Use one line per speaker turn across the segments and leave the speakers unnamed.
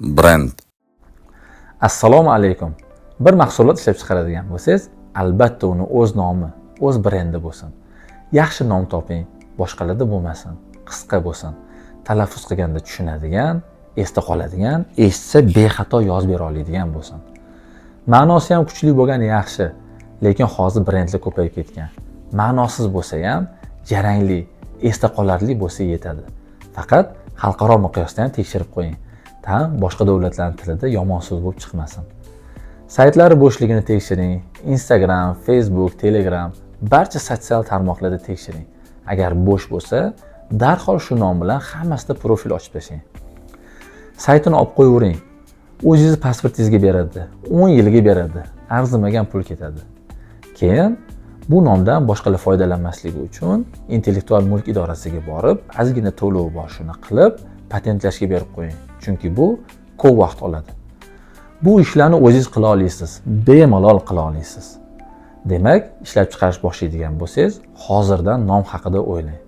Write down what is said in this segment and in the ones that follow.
Brend.
Assalomu alaykum. Bir mahsulot ishlab chiqaradigan bo'lsangiz, albatta uni o'z nomi, o'z brendi bo'lsin. Yaxshi nom toping, boshqalarda bo'lmasin, qisqa bo'lsin. Talaffuz qilganda tushunadigan, esda qoladigan, eshitsa bexato yozib bera oladigan bo'lsin. Ma'nosi ham kuchli bo'lgani yaxshi, lekin hozir brendlar ko'payib ketgan. Ma'nosiz bo'lsa ham jarangli, esda qolarli bo'lsa yetadi. Faqat xalqaro miqyosda ham tekshirib qo'ying. Boshqa davlatlarning tilida yomon so'z bo'lib chiqmasin. Saytlari bo'shligini tekshiring. Instagram, Facebook, Telegram, barcha sotsial tarmoqlarda tekshiring. Agar bo'sh bo'lsa, darhol shu nom bilan hammasida profil ochib tashlang. Saytini olib qo'yavering. O'zingiz pasportingizga beradi, 10 yilga beradi, arzimagan pul ketadi. Keyin bu nomdan boshqalar foydalanmasligi uchun intellektual mulk idorasiga borib, ozgina to'lov bor shuni qilib, patentlashga berib qo'ying. Chunki bu ko'p vaqt oladi. Bu ishlarni o'zingiz qila olasiz, bemalol qila olasiz. Demak, ishlab chiqarish boshlaydigan bo'lsangiz, hozirdan nom haqida o'ylang.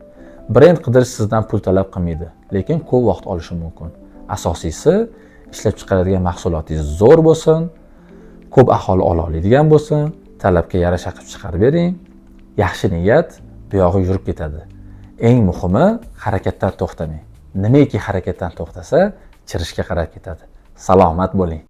Brend qidirish sizdan pul talab qilmaydi, lekin ko'p vaqt olishi mumkin. Asosiysi, ishlab chiqaradigan mahsulotingiz zo'r bo'lsin, ko'p aholi ola oladigan bo'lsin, talabga yarasha qilib chiqarib bering. Yaxshi niyat bu yog'i yurib ketadi. Eng muhimi, harakatdan to'xtamang. Nimaiki harakatdan to'xtasa, chirishga qarab ketadi. Salomat bo'ling.